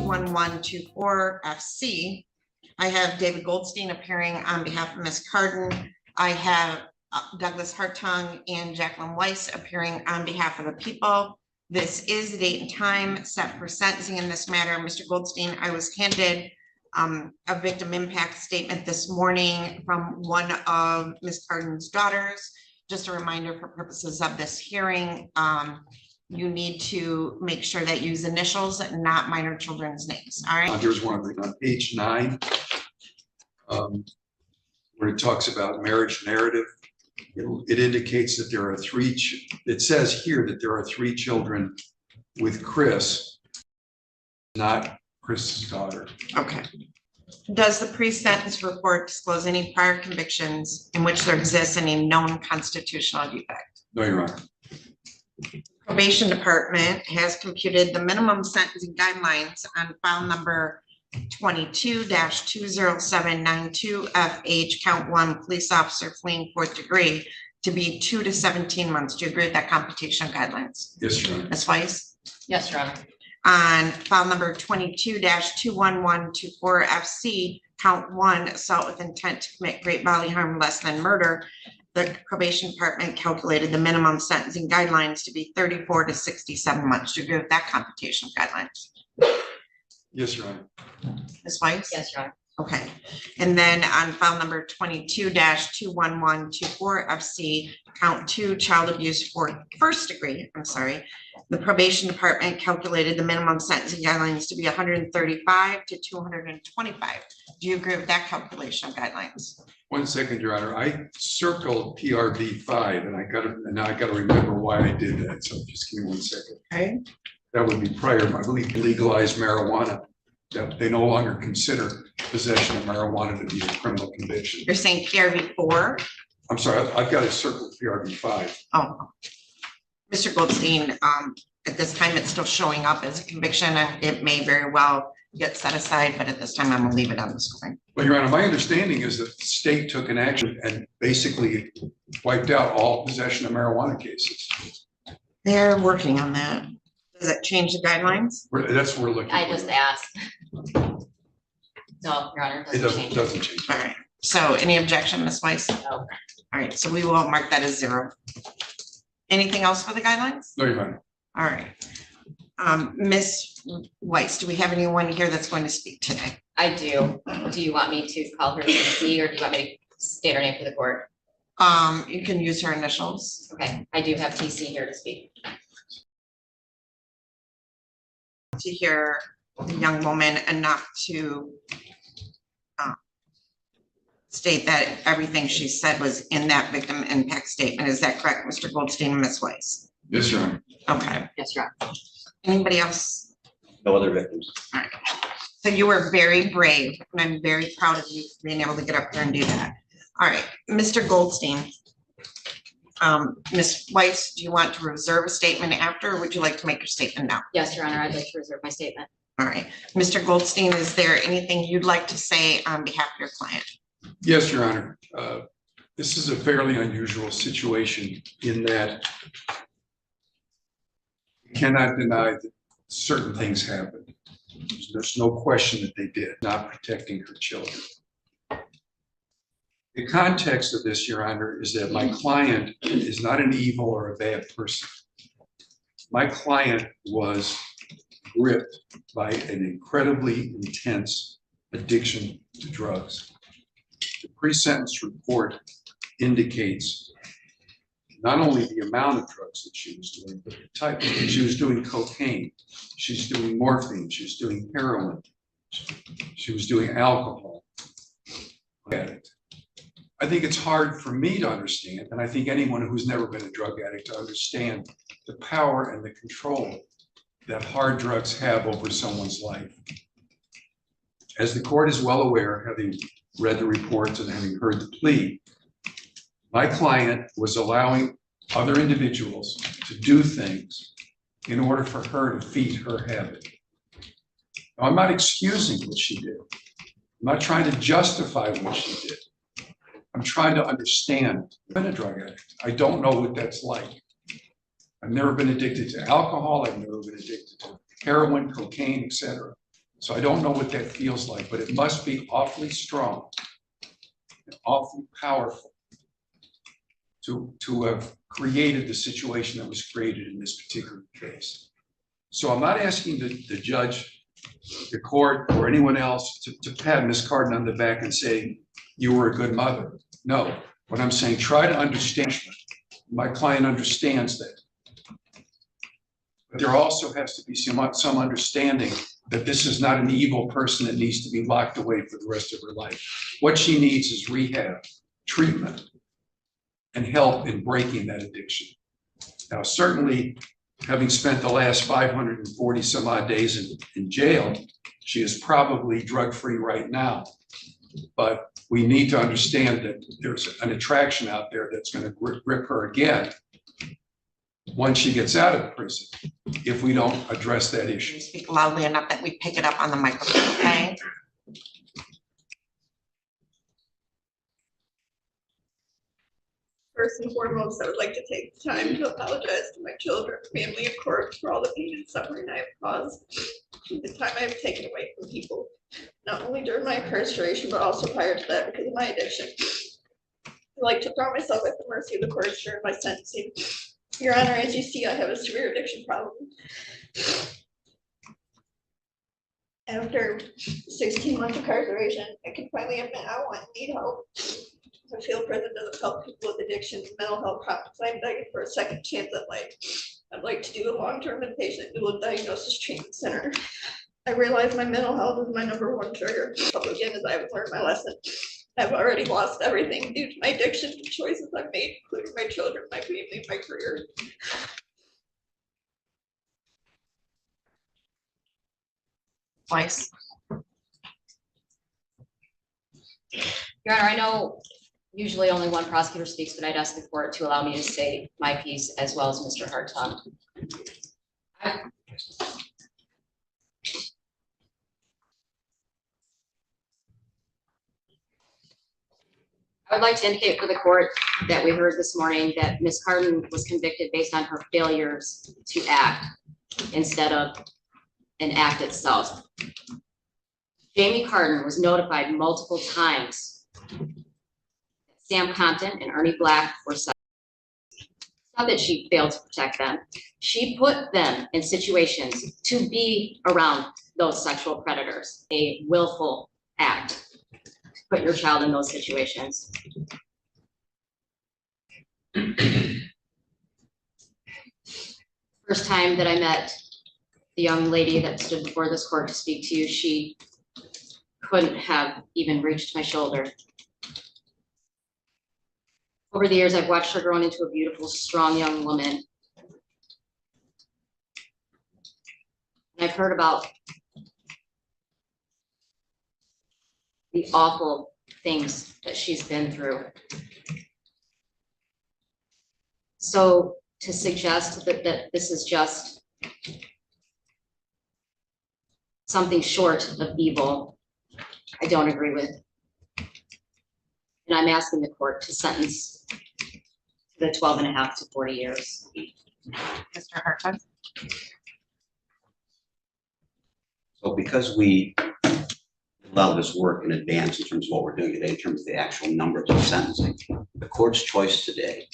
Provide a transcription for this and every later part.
21124 FC. I have David Goldstein appearing on behalf of Ms. Carden. I have Douglas Hartung and Jacqueline Weiss appearing on behalf of the people. This is the date and time set for sentencing in this matter. Mr. Goldstein, I was handed a victim impact statement this morning from one of Ms. Carden's daughters. Just a reminder for purposes of this hearing, you need to make sure that you use initials, not minor children's names. All right. There's one on page 9 where it talks about marriage narrative. It indicates that there are it says here that there are 3 children with Chris, not Chris's daughter. Okay. Does the pre-sentence report disclose any prior convictions in which there exists any known constitutional defect? No, Your Honor. Probation Department has computed the minimum sentencing guidelines on file number 22-20792 FH count 1 police officer fleeing 4th degree to be 2 to 17 months. Do you agree with that computation of guidelines? Yes, Your Honor. Ms. Weiss? Yes, Your Honor. On file number 22-21124 FC count 1 assault with intent to commit great bodily harm less than murder, the probation department calculated the minimum sentencing guidelines to be 34 to 67 months. Do you agree with that computation of guidelines? Yes, Your Honor. Ms. Weiss? Yes, Your Honor. Okay. And then on file number 22-21124 FC count 2 child abuse for 1st degree, the probation department calculated the minimum sentencing guidelines to be 135 to 225. Do you agree with that calculation of guidelines? 1 second, Your Honor. I circled PRV 5 and now I got to remember why I did that. So just give me 1 second. Okay. That would be prior, I believe, legalized marijuana. That they no longer consider possession of marijuana to be a criminal conviction. You're saying PRV 4? I'm sorry, I've got to circle PRV 5. Oh, Mr. Goldstein, at this time, it's still showing up as a conviction and it may very well get set aside, but at this time, I'm gonna leave it on the screen. Well, Your Honor, my understanding is that the state took an action and basically wiped out all possession of marijuana cases. They're working on that. Does that change the guidelines? That's what we're looking for. I just asked. No, Your Honor, It doesn't change. doesn't change. All right. So any objection, Ms. Weiss? No. All right. So we will mark that as 0. Anything else for the guidelines? No, Your Honor. All right. Ms. Weiss, do we have anyone here that's going to speak today? I do. Do you want me to call her TC or do you want me to state her name for the court? You can use her initials. Okay, I do have TC here to speak. To hear the young woman enough to state that everything she said was in that victim impact statement. Is that correct, Mr. Goldstein and Ms. Weiss? Yes, Your Honor. Okay. Yes, Your Honor. Anybody else? No other victims. All right. So you were very brave, and I'm very proud of you for being able to get up there and do that. All right, Mr. Goldstein. Ms. Weiss, do you want to reserve a statement after, or would you like to make your statement now? Yes, Your Honor, I'd like to reserve my statement. All right, Mr. Goldstein, is there anything you'd like to say on behalf of your client? Yes, Your Honor. This is a fairly unusual situation in that you cannot deny that certain things happened. There's no question that they did, not protecting her children. The context of this, Your Honor, is that my client is not an evil or a bad person. My client was gripped by an incredibly intense addiction to drugs. The pre-sentence report indicates not only the amount of drugs that she was doing, but the type. She was doing cocaine, she's doing morphine, she's doing heroin, she was doing alcohol. Addict. I think it's hard for me to understand, and I think anyone who's never been a drug addict to understand the power and the control that hard drugs have over someone's life. As the court is well aware, having read the reports and having heard the plea, my client was allowing other individuals to do things in order for her to feed her habit. Now, I'm not excusing what she did. I'm not trying to justify what she did. I'm trying to understand. I've been a drug addict. I don't know what that's like. I've never been addicted to alcohol. I've never been addicted to heroin, cocaine, etc. So I don't know what that feels like, but it must be awfully strong, and awfully powerful to have created the situation that was created in this particular case. So I'm not asking the judge, the court, or anyone else to pat Ms. Carden on the back and say, you were a good mother. No, what I'm saying, try to understand. My client understands that. But there also has to be some understanding that this is not an evil person that needs to be locked away for the rest of her life. What she needs is rehab, treatment, and help in breaking that addiction. Now, certainly, having spent the last 540 some odd days in jail, she is probably drug-free right now. But we need to understand that there's an attraction out there that's going to grip her again once she gets out of prison, if we don't address that Can issue. you speak loudly enough that we pick it up on the microphone, okay? First and foremost, I would like to take the time to apologize to my children, family, of course, for all the pain and suffering I have caused. The time I have taken away from people, not only during my incarceration, but also prior to that because of my addiction. I like to throw myself at the mercy of the courts during my sentencing. Your Honor, as you see, I have a severe addiction problem. After 16 months incarceration, I can finally admit I want and need help. I feel prison doesn't help people with addiction and mental health problems. I'm begging for a second chance at life. I'd like to do a long-term inpatient dual diagnosis treatment center. I realize my mental health is my #1 trigger. Again, as I've learned my lesson, I've already lost everything due to my addiction and choices I've made, including my children, my family, my career. Twice. Your Honor, I know usually only one prosecutor speaks, but I'd ask the court to allow me to say my piece as well as Mr. Hartung. I would like to indicate for the court that we heard this morning that Ms. Carden was convicted based on her failures to act instead of an act itself. Jamie Carden was notified multiple times that Sam Compton and Ernie Black were such. Not that she failed to protect them. She put them in situations to be around those sexual predators, a willful act. Put your child in those situations. First time that I met the young lady that stood before this court to speak to you, she couldn't have even reached my shoulder. Over the years, I've watched her grow into a beautiful, strong young woman. And I've heard about the awful things that she's been through. So to suggest that this is just something short of evil, I don't agree with. And I'm asking the court to sentence the 12.5 to 40 years. Mr. Hartung? So because we allow this work in advance in terms of what we're doing today, in terms of the actual numbers of sentencing, the court's choice today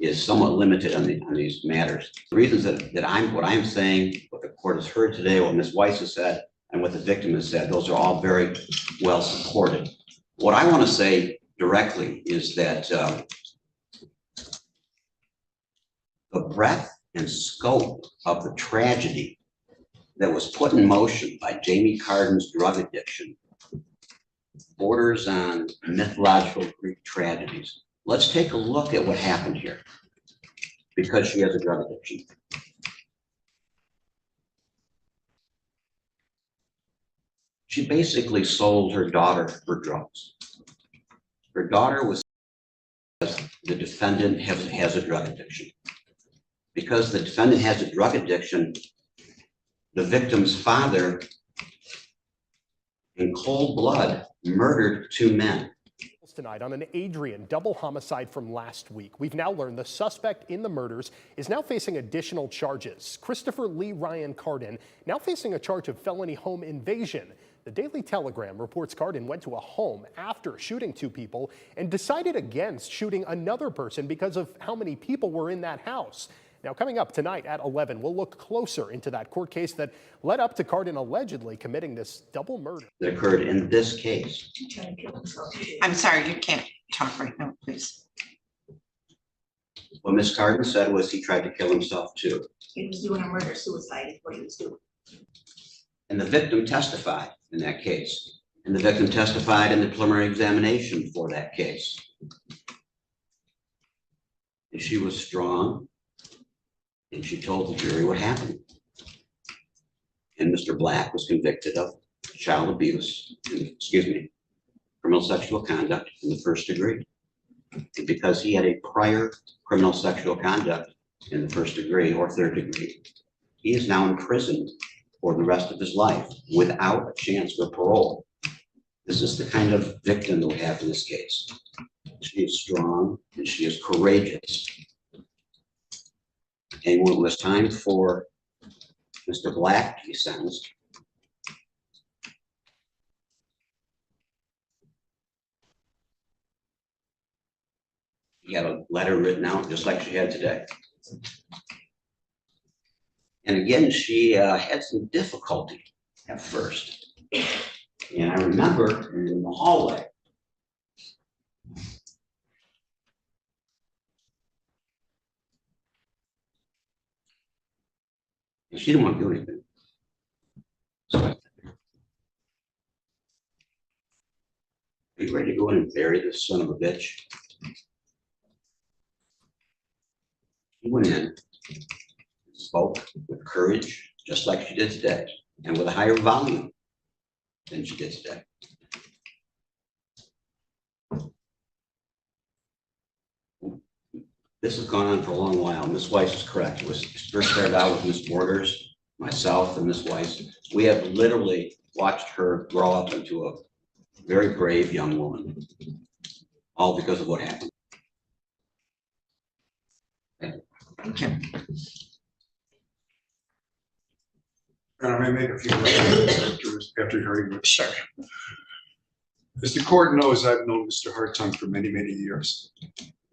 is somewhat limited on these matters. The reasons what I'm saying, what the court has heard today, what Ms. Weiss has said, and what the victim has said, those are all very well supported. What I want to say directly is that the breadth and scope of the tragedy that was put in motion by Jamie Carden's drug addiction borders on mythological Greek tragedies. Let's take a look at what happened here because she has a drug addiction. She basically sold her daughter for drugs. Her daughter was, the defendant has a drug addiction. Because the defendant has a drug addiction, the victim's father, in cold blood, murdered 2 men. Tonight on an Adrian double homicide from last week. We've now learned the suspect in the murders is now facing additional charges. Christopher Lee Ryan Carden now facing a charge of felony home invasion. The Daily Telegram reports Carden went to a home after shooting 2 people and decided against shooting another person because of how many people were in that house. Now, coming up tonight at 11, we'll look closer into that court case that led up to Carden allegedly committing this double murder. That occurred in this case. I'm sorry, you can't talk right now, please. What Ms. Carden said was he tried to kill himself too. He was doing a murder-suicide is what he was doing. And the victim testified in that case. And the victim testified in the preliminary examination for that case. And she was strong. And she told the jury what happened. And Mr. Black was convicted of child abuse, criminal sexual conduct in the 1st degree. And because he had a prior criminal sexual conduct in the 1st degree or 3rd degree, he is now imprisoned for the rest of his life without a chance for parole. This is the kind of victim that we have in this case. She is strong and she is courageous. And when it was time for Mr. Black to be sentenced, he had a letter written out just like she had today. And again, she had some difficulty at first. And I remember in the hallway, she didn't want to do anything. So are you ready to go in and bury this son of a bitch? She went in, spoke with courage, just like she did today, and with a higher volume than she did today. This has gone on for a long while. Ms. Weiss is correct. It was first started out with Ms. Borders, myself, and Ms. Weiss. We have literally watched her grow up into a very brave young woman, all because of what happened. Thank you. And I may make a few remarks after hearing this. Sure. As the court knows, I've known Mr. Hartung for many, many years.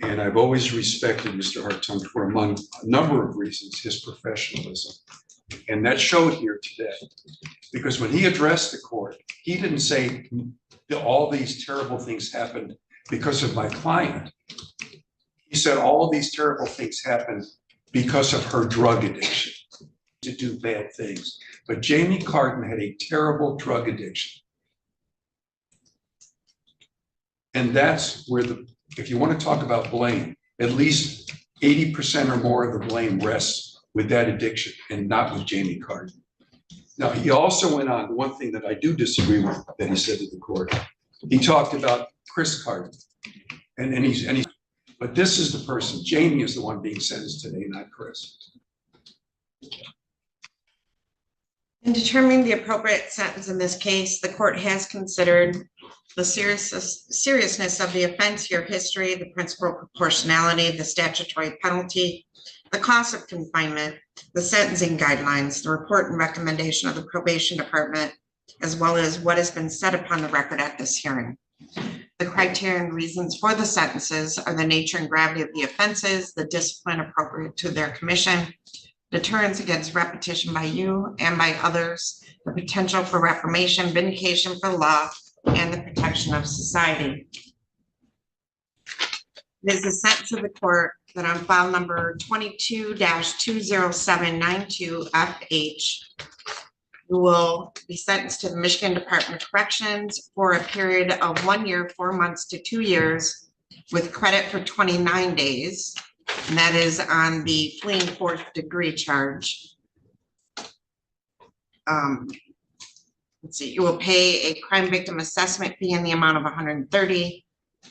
And I've always respected Mr. Hartung for, among a number of reasons, his professionalism. And that showed here today. Because when he addressed the court, he didn't say that all these terrible things happened because of my client. He said all of these terrible things happened because of her drug addiction, to do bad things. But Jamie Carden had a terrible drug addiction. And that's where if you want to talk about blame, at least 80% or more of the blame rests with that addiction and not with Jamie Carden. Now, he also went on, one thing that I do disagree with that he said to the court, he talked about Chris Carden. But this is the person, Jamie is the one being sentenced today, not Chris. In determining the appropriate sentence in this case, the court has considered the seriousness of the offense, your history, the principal proportionality, the statutory penalty, the cost of confinement, the sentencing guidelines, the report and recommendation of the probation department, as well as what has been said upon the record at this hearing. The criteria and reasons for the sentences are the nature and gravity of the offenses, the discipline appropriate to their commission, deterrence against repetition by you and by others, the potential for reformation, vindication for law, and the protection of society. It is the sentence of the court that on file number 22-20792FH, you will be sentenced to the Michigan Department of Corrections for a period of 1 year, 4 months to 2 years with credit for 29 days. And that is on the fleeing 4th degree charge. Let's see, you will pay a crime victim assessment fee in the amount of $130,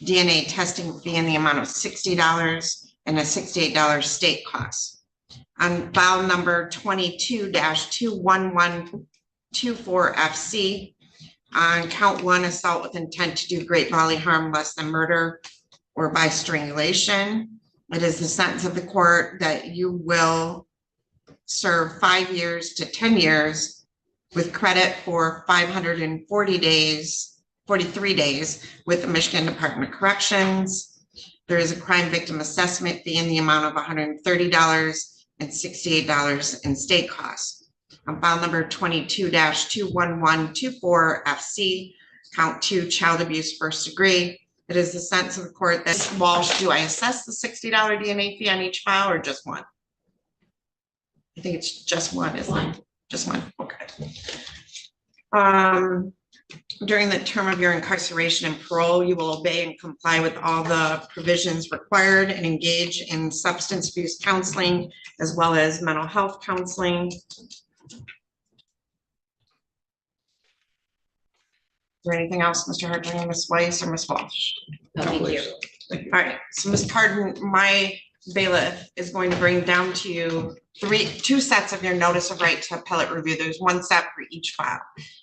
DNA testing fee in the amount of $60, and a $68 state cost. On file number 22-21124FC, On count one, assault with intent to do great bodily harm less than murder or by strangulation. It is the sentence of the court that you will serve 5 years to 10 years with credit for 543 days with the Michigan Department of Corrections. There is a crime victim assessment fee in the amount of $130 and $68 in state costs. On file number 22-21124 FC, count 2, child abuse first degree. It is the sentence of the court that Walsh, do I assess the $60 DNA fee on each file or just one? I think it's just one, isn't it? Just one, okay. During the term of your incarceration and parole, you will obey and comply with all the provisions required and engage in substance abuse counseling as well as mental health counseling. Is there anything else, Mr. Hartling, Ms. Weiss, or Ms. Walsh? No, thank you. All right, so Ms. Carden, my bailiff is going to bring down to you two sets of your notice of right to appellate review. There's one set for each file.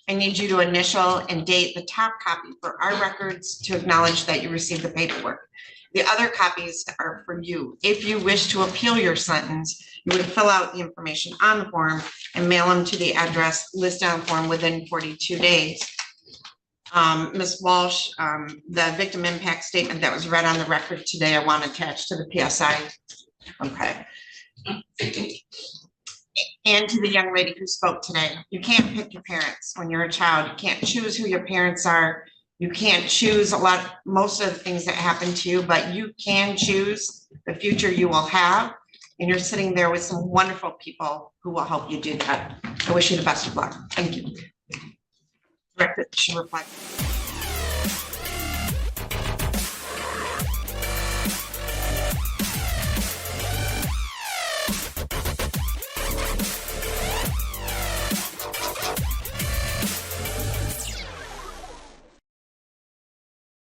I need you to initial and date the top copy for our records to acknowledge that you received the paperwork. The other copies are for you. If you wish to appeal your sentence, you would fill out the information on the form and mail them to the address listed on the form within 42 days. Ms. Walsh, the victim impact statement that was read on the record today, I want attached to the PSI. Okay. And to the young lady who spoke today, you can't pick your parents when you're a child. You can't choose who your parents are. You can't choose most of the things that happen to you, but you can choose the future you will have. And you're sitting there with some wonderful people who will help you do that. I wish you the best of luck. Thank you. Director, should reply.